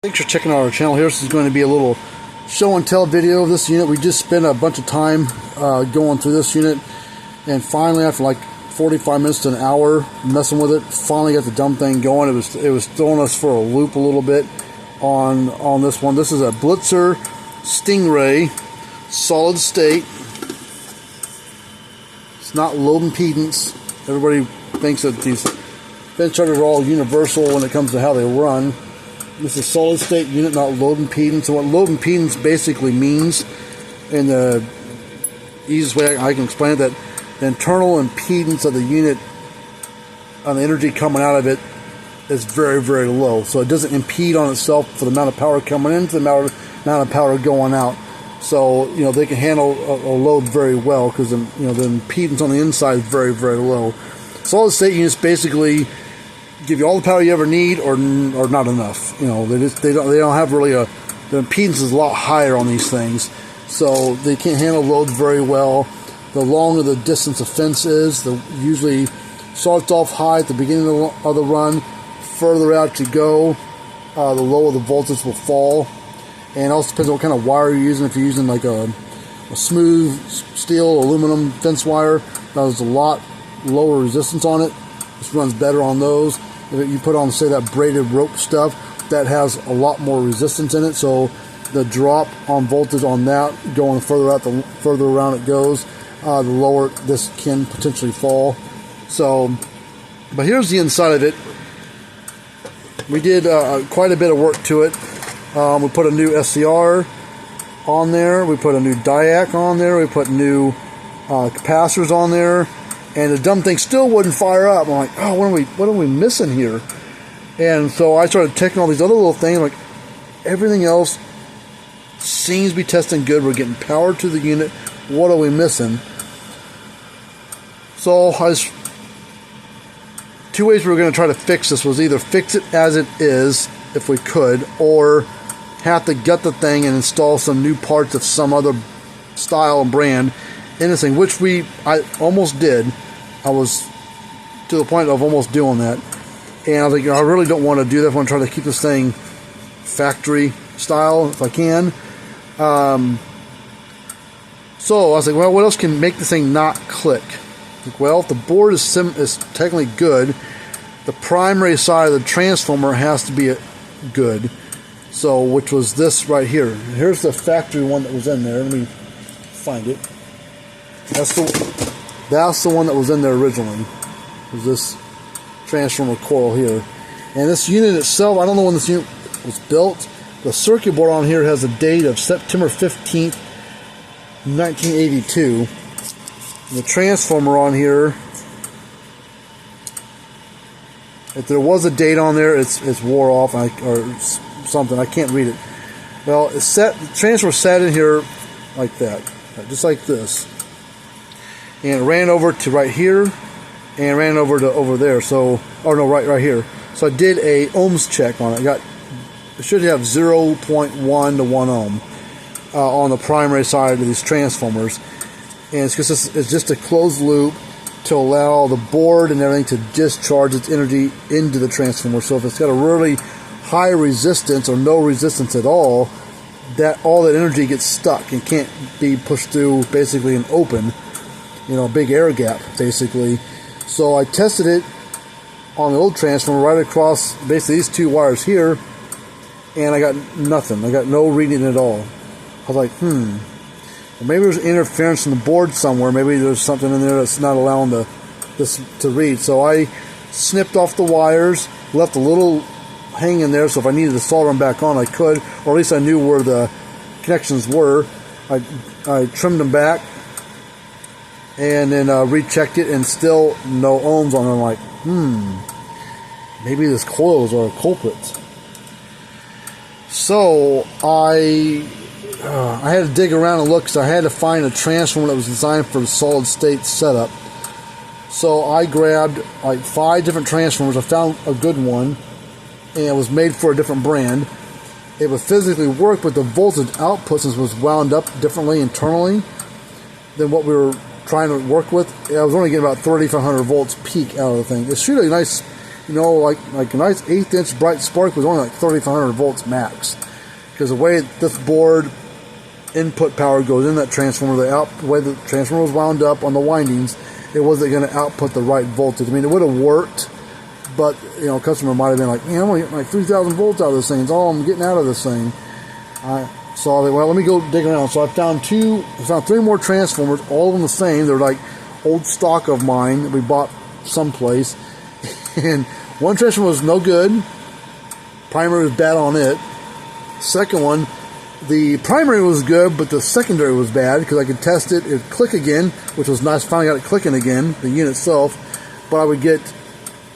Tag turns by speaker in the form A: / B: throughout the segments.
A: Thanks for checking out our channel here. This is going to be a little show and tell video of this unit. We just spent a bunch of time going through this unit, and finally after like 45 minutes to an hour messing with it, finally got the dumb thing going. It was throwing us for a loop a little bit on this one. This is a Blitzer Stingray solid state. It's not low impedance. Everybody thinks that these fence chargers are all universal when it comes to how they run. This is a solid state unit, not low impedance. And what low impedance basically means, in the easiest way I can explain it, that the internal impedance of the unit on the energy coming out of it is very, very low. So it doesn't impede on itself for the amount of power coming in to the amount of power going out. So, you know, they can handle a load very well because, you know, the impedance on the inside is very, very low. Solid state units basically give you all the power you ever need, or not enough. You know, they don't have really the impedance is a lot higher on these things, so they can't handle loads very well. The longer the distance of fence is, the usually starts off high at the beginning of the run. Further out you go, the lower the voltage will fall. And it also depends on what kind of wire you're using. If you're using like a smooth steel, aluminum fence wire, there's a lot lower resistance on it. This runs better on those. If you put on, say, that braided rope stuff, that has a lot more resistance in it. So the drop on voltage on that, going further out, the further around it goes, the lower this can potentially fall. So, but here's the inside of it. We did quite a bit of work to it. We put a new SCR on there. We put a new diac on there. We put new capacitors on there. And the dumb thing still wouldn't fire up. I'm like, oh, what are we missing here? And so I started checking all these other little things. Like, everything else seems to be testing good. We're getting power to the unit. What are we missing? So two ways we were going to try to fix this was either fix it as it is, if we could, or have to gut the thing and install some new parts of some other style and brand in this thing, which I almost did. I was to the point of almost doing that, and I was like, I really don't want to do that. I want to try to keep this thing factory style if I can. So I was like, well, what else can make this thing not click? Like, well, if the board is technically good, the primary side of the transformer has to be good. So, which was this right here. Here's the factory one that was in there. Let me find it. That's the one that was in there originally. Was this transformer coil here. And this unit itself, I don't know when this unit was built. The circuit board on here has a date of September 15th, 1982. And the transformer on here, if there was a date on there, it's wore off or something. I can't read it. Well, the transformer sat in here like that, just like this. And it ran over to right here, and ran over to over there. So, oh no, right here. So I did a ohms check on it. It should have 0.1 to 1 ohm on the primary side of these transformers, and it's because it's just a closed loop to allow the board and everything to discharge its energy into the transformer. So if it's got a really high resistance or no resistance at all, all that energy gets stuck and can't be pushed through basically an open, you know, big air gap basically. So I tested it on the old transformer right across basically these two wires here, and I got nothing. I got no reading at all. I was like, well, maybe there's interference in the board somewhere. Maybe there's something in there that's not allowing this to read. So I snipped off the wires, left a little hang in there, so if I needed to solder them back on, I could, or at least I knew where the connections were. I trimmed them back, and then rechecked it, and still no ohms on it. I'm like, maybe this coils are a culprit. So I had to dig around and look, because I had to find a transformer that was designed for the solid state setup. So I grabbed like 5 different transformers. I found a good one, and it was made for a different brand. It would physically work, but the voltage output was wound up differently internally than what we were trying to work with. I was only getting about 3,500 volts peak out of the thing. It should have a nice you know, like a nice 1/8 inch bright spark was only like 3,500 volts max, because the way this board input power goes in that transformer, the way the transformer was wound up on the windings, it wasn't going to output the right voltage. I mean, it would have worked, but you know, a customer might have been like, man, I'm only getting like 3,000 volts out of this thing. It's all I'm getting out of this thing. So well, let me go dig around. So I found 3 more transformers, all of them the same. They're like old stock of mine that we bought someplace. And one transformer was no good. Primary was bad on it. Second one, the primary was good, but the secondary was bad because I could test it. It would click again, which was nice. Finally got it clicking again, the unit itself. But I would get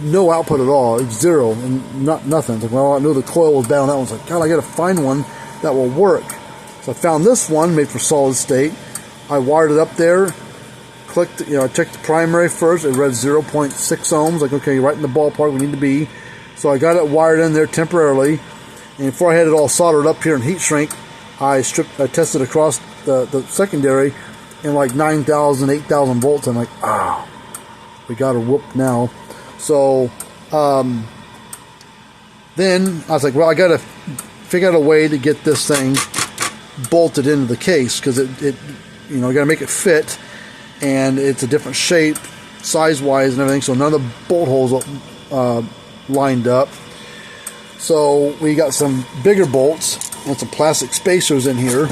A: no output at all. It's zero and nothing. It's like, well, I knew the coil was bad on that one. It's like, God, I got to find one that will work. So I found this one made for solid state. I wired it up there, clicked, you know, I checked the primary first. It read 0.6 ohms. Like, okay, right in the ballpark we need to be. So I got it wired in there temporarily. And before I had it all soldered up here in heat shrink, I tested across the secondary in like 9,000, 8,000 volts. I'm like, ah, we got her whooped now. So then I was like, well, I got to figure out a way to get this thing bolted into the case, because it you know, you got to make it fit, and it's a different shape, size-wise and everything. So none of the bolt holes lined up. So we got some bigger bolts and some plastic spacers in here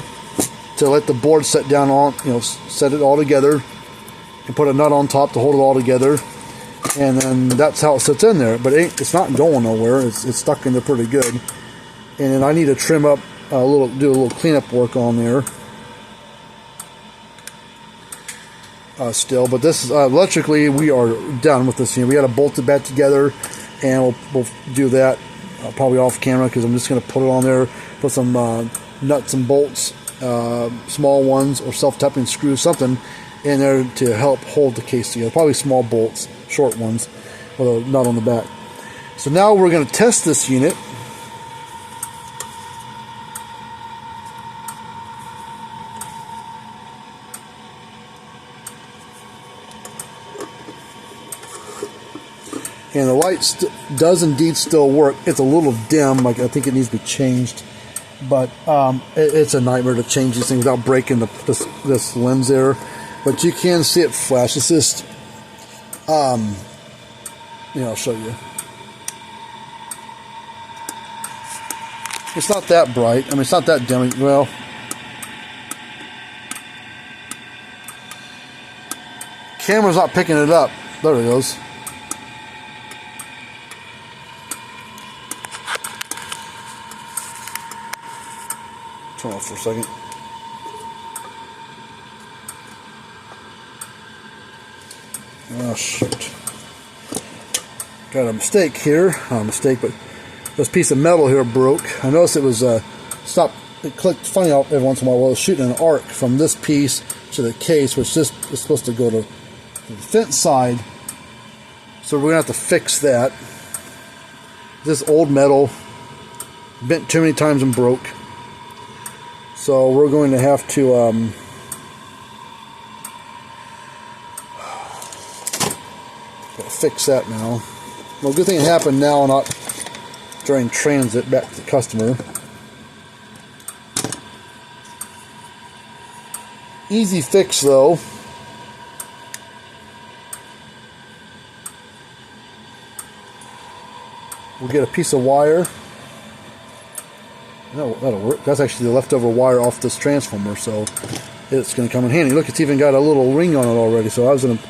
A: to let the board set down on, you know, set it all together, and put a nut on top to hold it all together. And then that's how it sits in there. But it's not going nowhere. It's stuck in there pretty good. And then I need to trim up do a little cleanup work on there still. But this is electrically, we are done with this. You know, we got to bolt it back together, and we'll do that probably off camera, because I'm just going to put it on there, put some nuts and bolts, small ones or self-tapping screws, something in there to help hold the case together. Probably small bolts, short ones, with a nut on the back. So now we're going to test this unit. And the light does indeed still work. It's a little dim. Like, I think it needs to be changed. But it's a nightmare to change these things without breaking this lens there. But you can see it flash. It's just, you know, I'll show you. It's not that bright. I mean, it's not that dim. Well, camera's not picking it up. There it goes. Turn off for a second. Oh, shoot. Got a mistake here. Not a mistake, but this piece of metal here broke. I noticed it was stopped. It clicked funny out every once in a while. Well, it was shooting an arc from this piece to the case, which this is supposed to go to the fence side. So we're going to have to fix that. This old metal bent too many times and broke. So we're going to have to fix that now. Well, good thing it happened now, not during transit back to the customer. Easy fix though. We'll get a piece of wire. No, that'll work. That's actually the leftover wire off this transformer, so it's going to come in handy. Look, it's even got a little ring on it already. So I was going to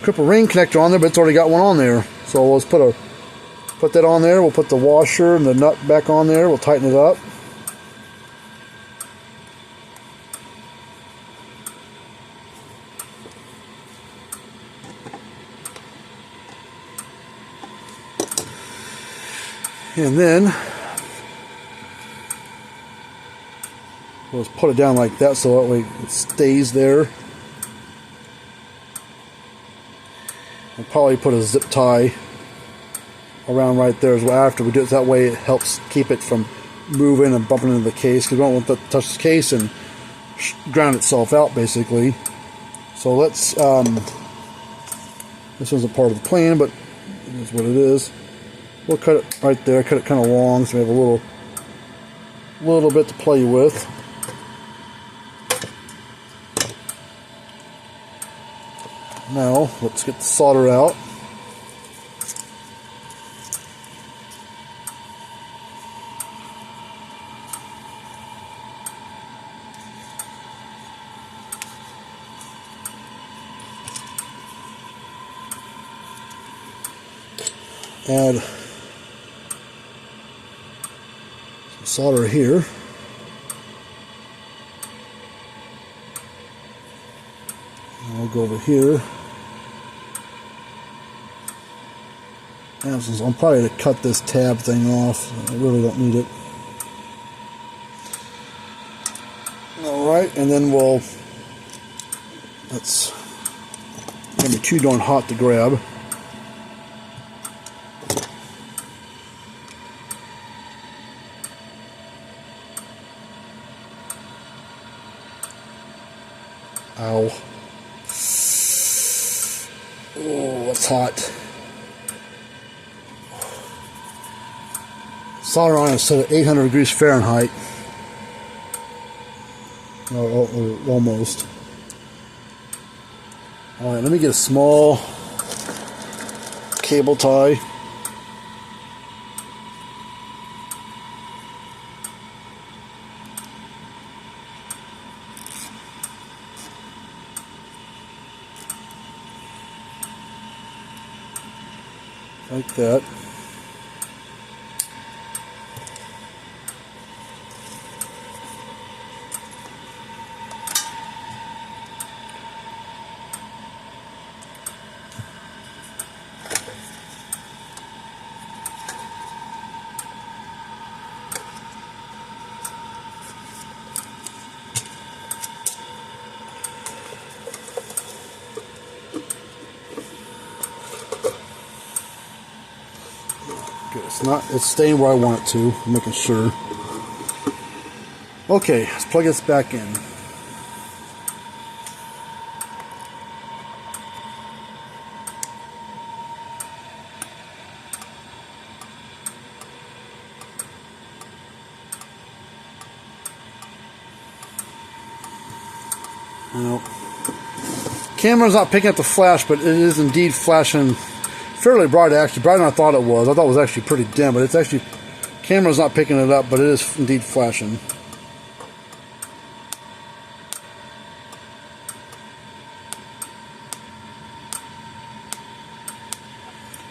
A: clip a ring connector on there, but it's already got one on there. So let's put that on there. We'll put the washer and the nut back on there. We'll tighten it up. And then we'll just put it down like that, so that way it stays there. I'll probably put a zip tie around right there as well after we do it. That way it helps keep it from moving and bumping into the case, because we don't want it to touch the case and ground itself out basically. So let's, this wasn't part of the plan, but it is what it is. We'll cut it right there. Cut it kind of long, so we have a little bit to play with. Now let's get the solder out. Add some solder here. And we'll go over here. And since I'm probably going to cut this tab thing off, I really don't need it. Alright, and then it's going to be too darn hot to grab. Ow. Oh, that's hot. Solder on is set at 800 degrees Fahrenheit. Or almost. Alright, let me get a small cable tie. Like that. It's staying where I want it to. I'm making sure. Okay, let's plug this back in. Now, camera's not picking up the flash, but it is indeed flashing fairly bright, actually, brighter than I thought it was. I thought it was actually pretty dim, but it's actually, camera's not picking it up, but it is indeed flashing.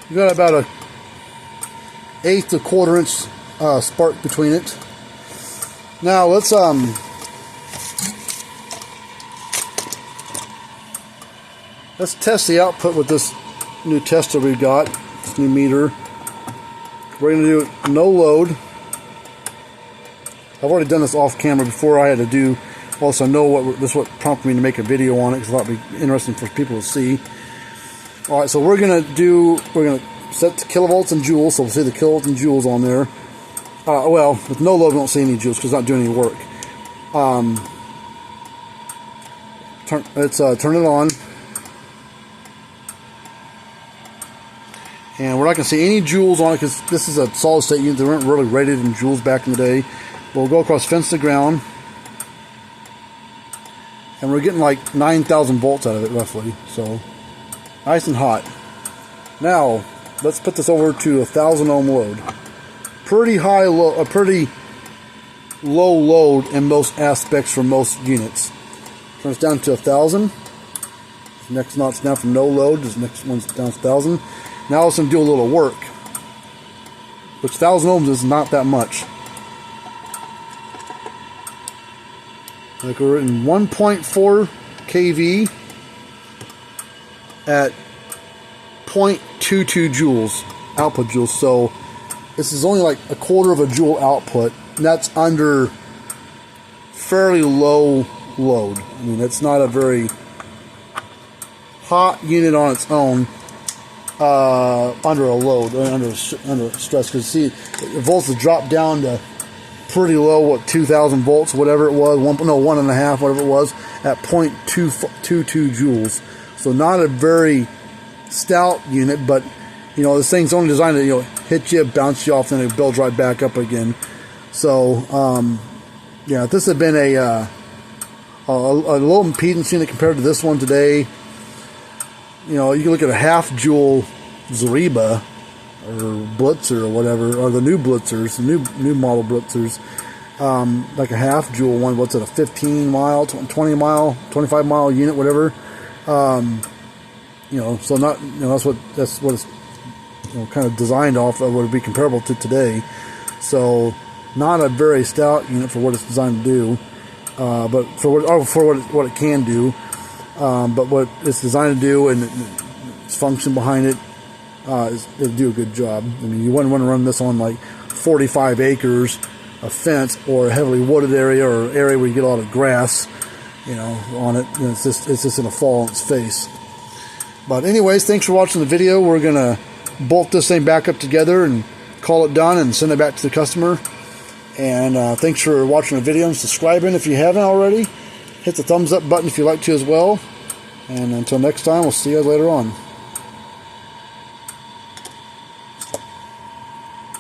A: You got about a 1/8 to 1/4 inch spark between it. Now let's test the output with this new tester we got, this new meter. We're going to do no load. I've already done this off camera before. I had to do, also know this is what prompted me to make a video on it, because I thought it'd be interesting for people to see. Alright, so we're going to set the kilovolts and joules, so we'll see the kilovolts and joules on there. Well, with no load we don't see any joules because it's not doing any work. Turn it on. And we're not going to see any joules on it because this is a solid state unit. They weren't really rated in joules back in the day. We'll go across fence to ground. And we're getting like 9,000 volts out of it roughly. So, nice and hot. Now, let's put this over to 1,000 ohm load. Pretty low load in most aspects for most units. Turns down to 1,000. Next notch down from no load. This next one's down to 1,000. Now let's do a little work, which 1,000 ohms is not that much. Like we're in 1.4 kV at 0.22 joules, output joules. So this is only like 1/4 of a joule output, and that's under fairly low load. I mean, it's not a very hot unit on its own. Under a load, under stress, because see, the volts drop down to pretty low, what, 2,000 volts, whatever it was, 1.5, whatever it was, at 0.22 joules. So not a very stout unit, but you know, this thing's only designed to, you know, hit you, bounce you off, then it builds right back up again. So, yeah, if this had been a low impedance unit compared to this one today, you know, you can look at a half joule Zariba or Blitzer or whatever, or the new Blitzers, the new model Blitzers, like a half joule one. What's it? A 15 mile, 20 mile, 25 mile unit, whatever. You know, so not, you know, that's what it's, you know, kind of designed off of, what would be comparable to today. So not a very stout unit for what it's designed to do, but for what it can do. But what it's designed to do and its function behind it, it'll do a good job. I mean, you wouldn't want to run this on like 45 acres of fence or a heavily wooded area or an area where you get a lot of grass, you know, on it. And it's just going to fall on its face. But anyways, thanks for watching the video. We're going to bolt this thing back up together and call it done and send it back to the customer. And thanks for watching the video and subscribing if you haven't already. Hit the thumbs up button if you like to as well. And until next time, we'll see you later on.